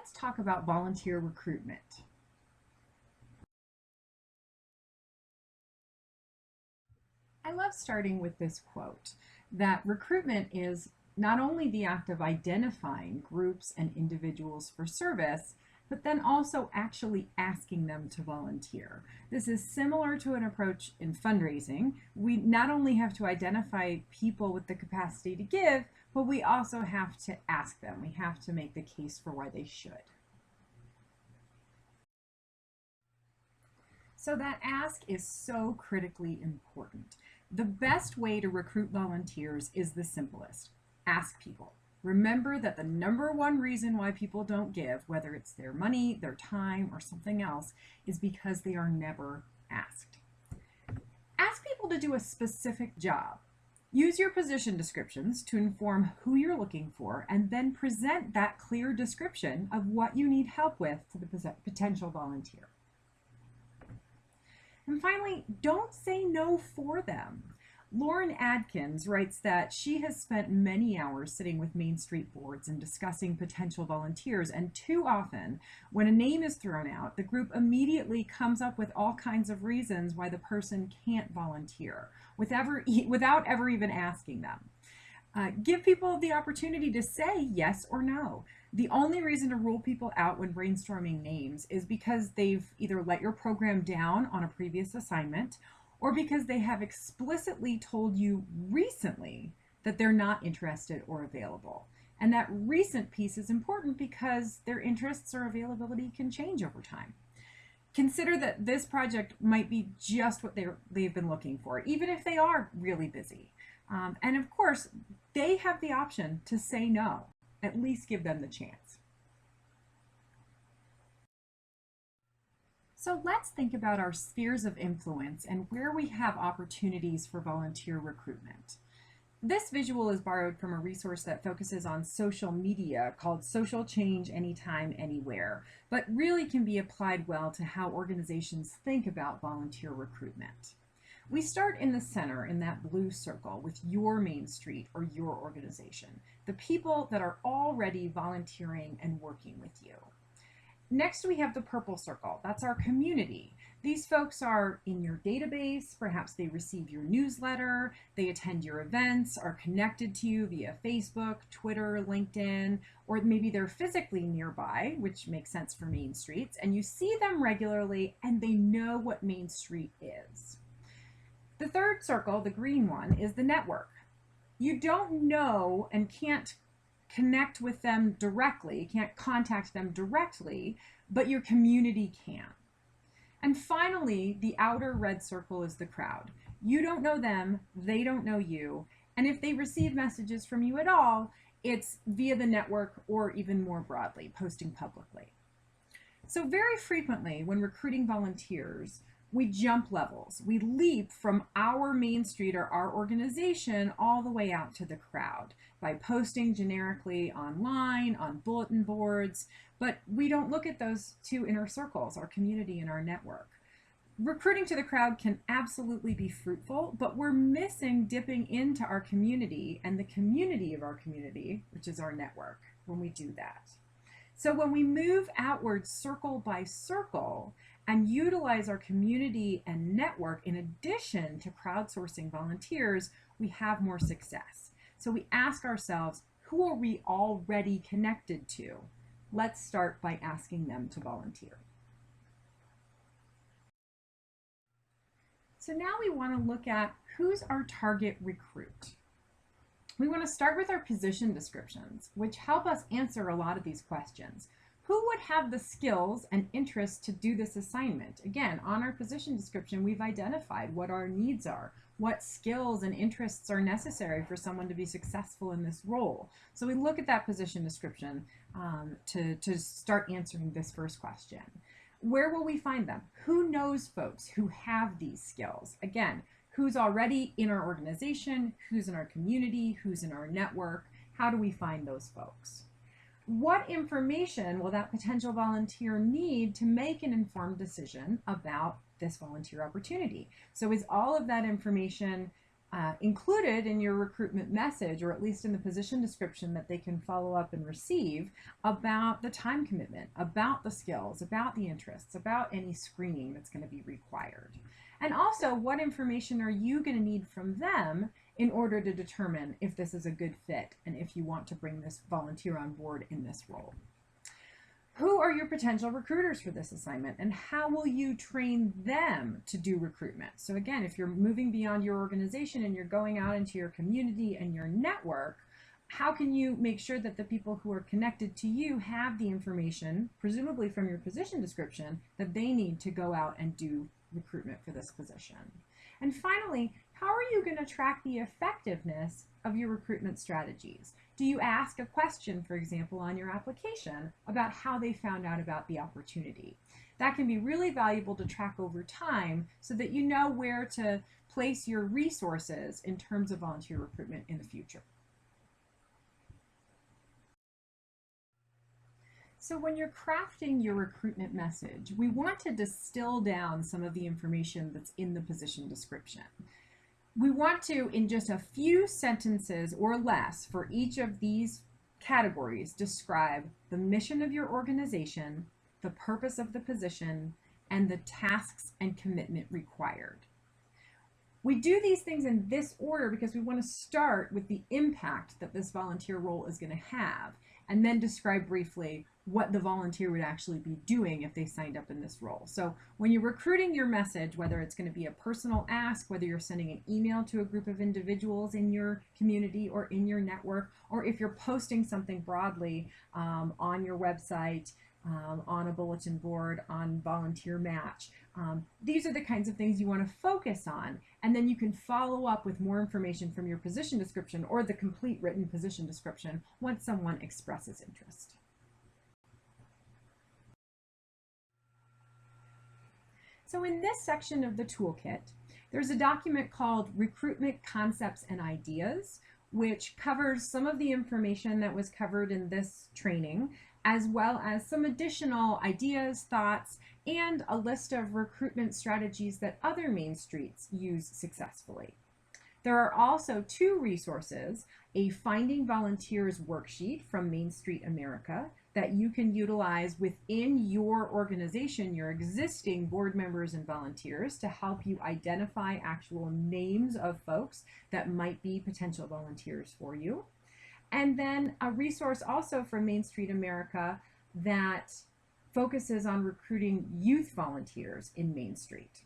let's talk about volunteer recruitment. I love starting with this quote that recruitment is not only the act of identifying groups and individuals for service, but then also actually asking them to volunteer. This is similar to an approach in fundraising. We not only have to identify people with the capacity to give, but we also have to ask them. We have to make the case for why they should. So that ask is so critically important. The best way to recruit volunteers is the simplest. Ask people. Remember that the number one reason why people don't give, whether it's their money, their time, or something else, is because they are never asked. Ask people to do a specific job. Use your position descriptions to inform who you're looking for, and then present that clear description of what you need help with to the potential volunteer. And finally, don't say no for them. Lauren Adkins writes that she has spent many hours sitting with Main Street boards and discussing potential volunteers, and too often, when a name is thrown out, the group immediately comes up with all kinds of reasons why the person can't volunteer without ever even asking them. Give people the opportunity to say yes or no. The only reason to rule people out when brainstorming names is because they've either let your program down on a previous assignment, or because they have explicitly told you recently that they're not interested or available. And that recent piece is important because their interests or availability can change over time. Consider that this project might be just what they've been looking for, even if they are really busy. And of course, they have the option to say no. At least give them the chance. So let's think about our spheres of influence and where we have opportunities for volunteer recruitment. This visual is borrowed from a resource that focuses on social media called Social Change Anytime, Anywhere, but really can be applied well to how organizations think about volunteer recruitment. We start in the center in that blue circle with your Main Street or your organization, the people that are already volunteering and working with you. Next, we have the purple circle. That's our community. These folks are in your database. Perhaps they receive your newsletter, they attend your events, are connected to you via Facebook, Twitter, LinkedIn, or maybe they're physically nearby, which makes sense for Main Streets, and you see them regularly and they know what Main Street is. The third circle, the green one, is the network. You don't know and can't connect with them directly, can't contact them directly, but your community can. And finally, the outer red circle is the crowd. You don't know them, they don't know you, and if they receive messages from you at all, it's via the network or even more broadly, posting publicly. So very frequently when recruiting volunteers, we jump levels. We leap from our Main Street or our organization all the way out to the crowd by posting generically online, on bulletin boards, but we don't look at those two inner circles, our community and our network. Recruiting to the crowd can absolutely be fruitful, but we're missing dipping into our community and the community of our community, which is our network, when we do that. So when we move outward circle by circle and utilize our community and network in addition to crowdsourcing volunteers, we have more success. So we ask ourselves, who are we already connected to? Let's start by asking them to volunteer. So now we want to look at who's our target recruit. We want to start with our position descriptions, which help us answer a lot of these questions. Who would have the skills and interests to do this assignment? Again, on our position description, we've identified what our needs are, what skills and interests are necessary for someone to be successful in this role. So we look at that position description to start answering this first question. Where will we find them? Who knows folks who have these skills? Again, who's already in our organization, who's in our community, who's in our network? How do we find those folks? What information will that potential volunteer need to make an informed decision about this volunteer opportunity? So is all of that information included in your recruitment message, or at least in the position description that they can follow up and receive, about the time commitment, about the skills, about the interests, about any screening that's going to be required. And also, what information are you going to need from them in order to determine if this is a good fit and if you want to bring this volunteer on board in this role. Who are your potential recruiters for this assignment, and how will you train them to do recruitment? So again, if you're moving beyond your organization and you're going out into your community and your network, how can you make sure that the people who are connected to you have the information, presumably from your position description, that they need to go out and do recruitment for this position? And finally, how are you going to track the effectiveness of your recruitment strategies? Do you ask a question, for example, on your application about how they found out about the opportunity? That can be really valuable to track over time so that you know where to place your resources in terms of volunteer recruitment in the future. So when you're crafting your recruitment message, we want to distill down some of the information that's in the position description. We want to, in just a few sentences or less for each of these categories, describe the mission of your organization, the purpose of the position, and the tasks and commitment required. We do these things in this order because we want to start with the impact that this volunteer role is going to have, and then describe briefly what the volunteer would actually be doing if they signed up in this role. So when you're recruiting your message, whether it's going to be a personal ask, whether you're sending an email to a group of individuals in your community or in your network, or if you're posting something broadly on your website, on a bulletin board, on Volunteer Match, these are the kinds of things you want to focus on, and then you can follow up with more information from your position description or the complete written position description once someone expresses interest. So in this section of the toolkit, there's a document called Recruitment Concepts and Ideas, which covers some of the information that was covered in this training, as well as some additional ideas, thoughts, and a list of recruitment strategies that other Main Streets use successfully. There are also two resources, a Finding Volunteers worksheet from Main Street America that you can utilize within your organization, your existing board members and volunteers, to help you identify actual names of folks that might be potential volunteers for you. And then a resource also from Main Street America that focuses on recruiting youth volunteers in Main Street.